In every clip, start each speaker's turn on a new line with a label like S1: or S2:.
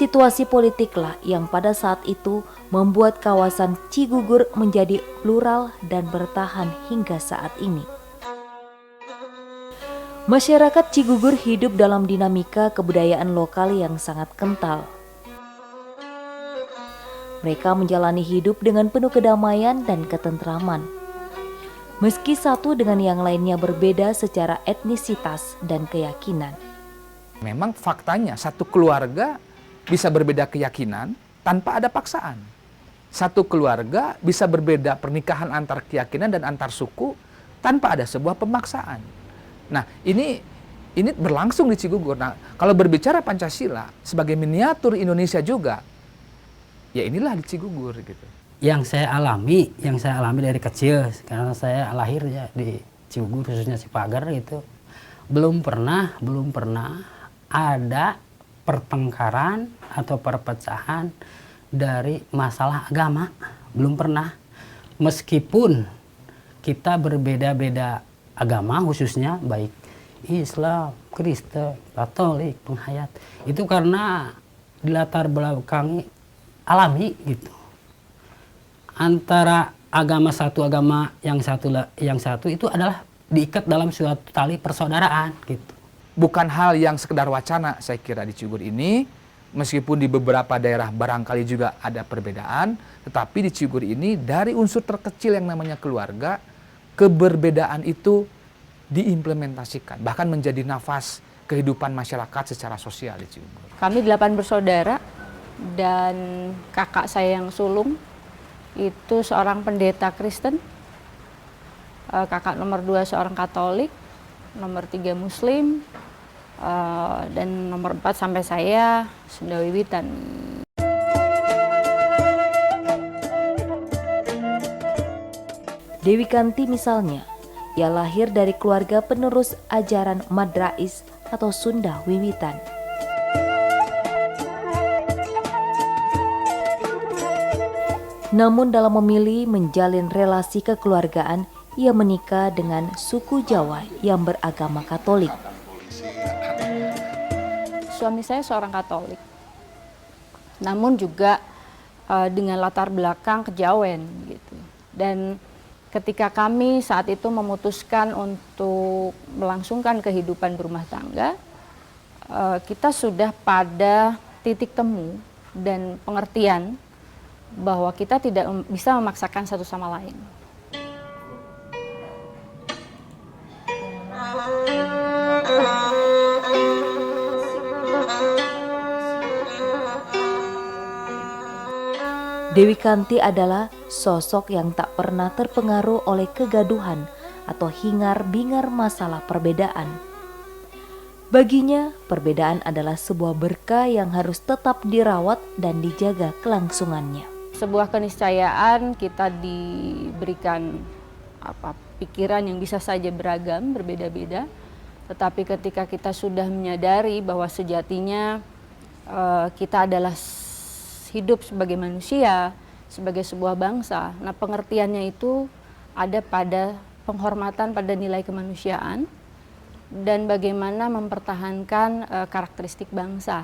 S1: Situasi politiklah yang pada saat itu membuat kawasan Cigugur menjadi plural dan bertahan hingga saat ini. Masyarakat Cigugur hidup dalam dinamika kebudayaan lokal yang sangat kental. Mereka menjalani hidup dengan penuh kedamaian dan ketentraman. Meski satu dengan yang lainnya berbeda secara etnisitas dan keyakinan.
S2: Memang faktanya satu keluarga bisa berbeda keyakinan tanpa ada paksaan. Satu keluarga bisa berbeda pernikahan antar keyakinan dan antar suku tanpa ada sebuah pemaksaan. Nah, ini berlangsung di Cigugur. Nah, kalau berbicara Pancasila sebagai miniatur Indonesia juga, ya inilah di Cigugur gitu.
S3: Yang saya alami dari kecil, karena saya lahir ya di Cigugur, khususnya Cipagar gitu, belum pernah ada pertengkaran atau perpecahan dari masalah agama, belum pernah. Meskipun kita berbeda-beda agama, khususnya baik Islam, Kristen, Katolik, penghayat, itu karena di latar belakang alami gitu. Antara agama yang satu itu adalah diikat dalam suatu tali persaudaraan gitu.
S2: Bukan hal yang sekedar wacana saya kira di Cigugur ini, meskipun di beberapa daerah barangkali juga ada perbedaan, tetapi di Cigugur ini dari unsur terkecil yang namanya keluarga, keberbedaan itu diimplementasikan, bahkan menjadi nafas kehidupan masyarakat secara sosial di Cigugur.
S4: Kami 8 bersaudara dan kakak saya yang sulung itu seorang pendeta Kristen, kakak nomor 2 seorang Katolik, nomor 3 Muslim, dan nomor 4 sampai saya Sunda Wiwitan.
S1: Dewi Kanti misalnya, ia lahir dari keluarga penerus ajaran Madrais atau Sunda Wiwitan. Namun dalam memilih menjalin relasi kekeluargaan, ia menikah dengan suku Jawa yang beragama Katolik.
S4: Suami saya seorang Katolik, namun juga dengan latar belakang kejawen gitu. Dan ketika kami saat itu memutuskan untuk melangsungkan kehidupan berumah tangga, kita sudah pada titik temu dan pengertian bahwa kita tidak bisa memaksakan satu sama lain.
S1: Dewi Kanti adalah sosok yang tak pernah terpengaruh oleh kegaduhan atau hingar-bingar masalah perbedaan. Baginya, perbedaan adalah sebuah berkah yang harus tetap dirawat dan dijaga kelangsungannya.
S4: Sebuah keniscayaan kita diberikan pikiran yang bisa saja beragam, berbeda-beda. Tetapi ketika kita sudah menyadari bahwa sejatinya kita adalah hidup sebagai manusia, sebagai sebuah bangsa. Nah, pengertiannya itu ada pada penghormatan pada nilai kemanusiaan dan bagaimana mempertahankan karakteristik bangsa.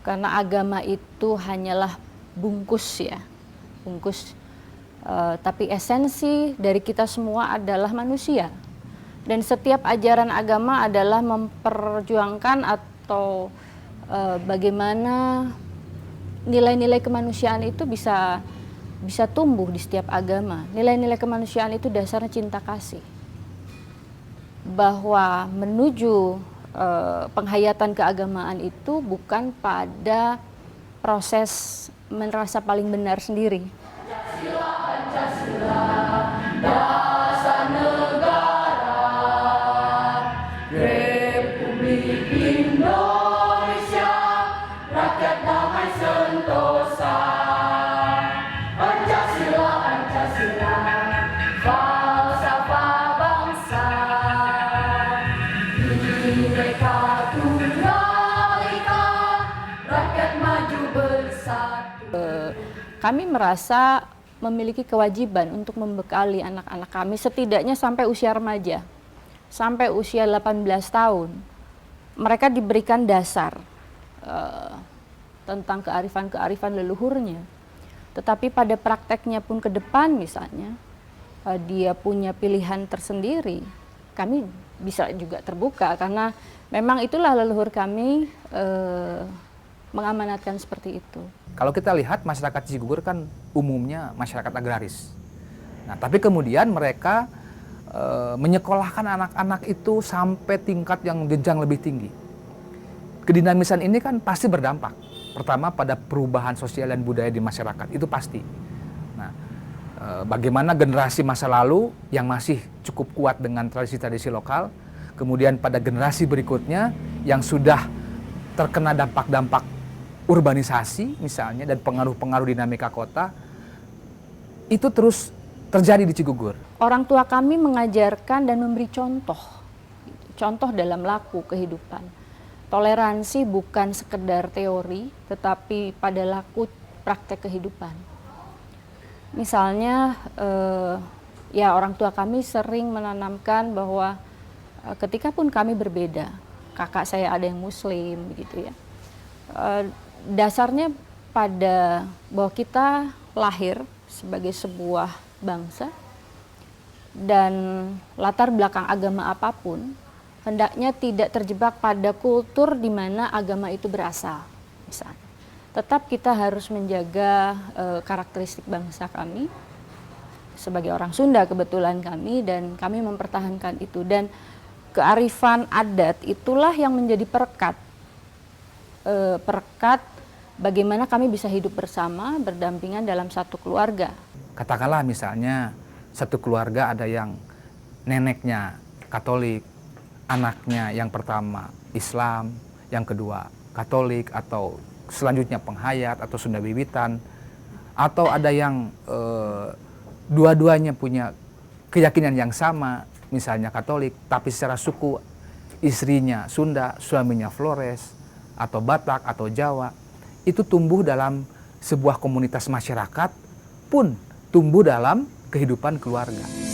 S4: Karena agama itu hanyalah bungkus ya, bungkus. Tapi esensi dari kita semua adalah manusia. Dan setiap ajaran agama adalah memperjuangkan atau bagaimana nilai-nilai kemanusiaan itu bisa tumbuh di setiap agama. Nilai-nilai kemanusiaan itu dasarnya cinta kasih. Bahwa menuju penghayatan keagamaan itu bukan pada proses merasa paling benar sendiri. Pancasila, dasar negara, Republik Indonesia, rakyat damai sentosa. Pancasila, Pancasila, falsafah bangsa, Bhinneka Tunggal Ika, rakyat maju bersatu. Kami merasa memiliki kewajiban untuk membekali anak-anak kami setidaknya sampai usia remaja, sampai usia 18 tahun. Mereka diberikan dasar tentang kearifan-kearifan leluhurnya. Tetapi pada prakteknya pun ke depan misalnya, dia punya pilihan tersendiri, kami bisa juga terbuka karena memang itulah leluhur kami mengamanatkan seperti itu.
S2: Kalau kita lihat masyarakat Cigugur kan umumnya masyarakat agraris. Nah, tapi kemudian mereka menyekolahkan anak-anak itu sampai tingkat yang jenjang lebih tinggi. Kedinamisan ini kan pasti berdampak. Pertama pada perubahan sosial dan budaya di masyarakat, itu pasti. Nah, bagaimana generasi masa lalu yang masih cukup kuat dengan tradisi-tradisi lokal, kemudian pada generasi berikutnya yang sudah terkena dampak-dampak urbanisasi misalnya dan pengaruh-pengaruh dinamika kota, itu terus terjadi di Cigugur.
S4: Orang tua kami mengajarkan dan memberi contoh dalam laku kehidupan. Toleransi bukan sekedar teori, tetapi pada laku praktek kehidupan. Misalnya, ya orang tua kami sering menanamkan bahwa ketika pun kami berbeda, kakak saya ada yang Muslim, begitu ya. Dasarnya pada bahwa kita lahir sebagai sebuah bangsa dan latar belakang agama apapun hendaknya tidak terjebak pada kultur di mana agama itu berasal, misalnya. Tetap kita harus menjaga karakteristik bangsa kami sebagai orang Sunda, kebetulan kami, dan kami mempertahankan itu. Dan kearifan adat itulah yang menjadi perekat bagaimana kami bisa hidup bersama, berdampingan dalam satu keluarga.
S2: Katakanlah misalnya satu keluarga ada yang neneknya Katolik, anaknya yang pertama Islam, yang kedua Katolik, atau selanjutnya penghayat atau Sunda Wiwitan, atau ada yang dua-duanya punya keyakinan yang sama, misalnya Katolik, tapi secara suku istrinya Sunda, suaminya Flores, atau Batak, atau Jawa, itu tumbuh dalam sebuah komunitas masyarakat pun tumbuh dalam kehidupan keluarga.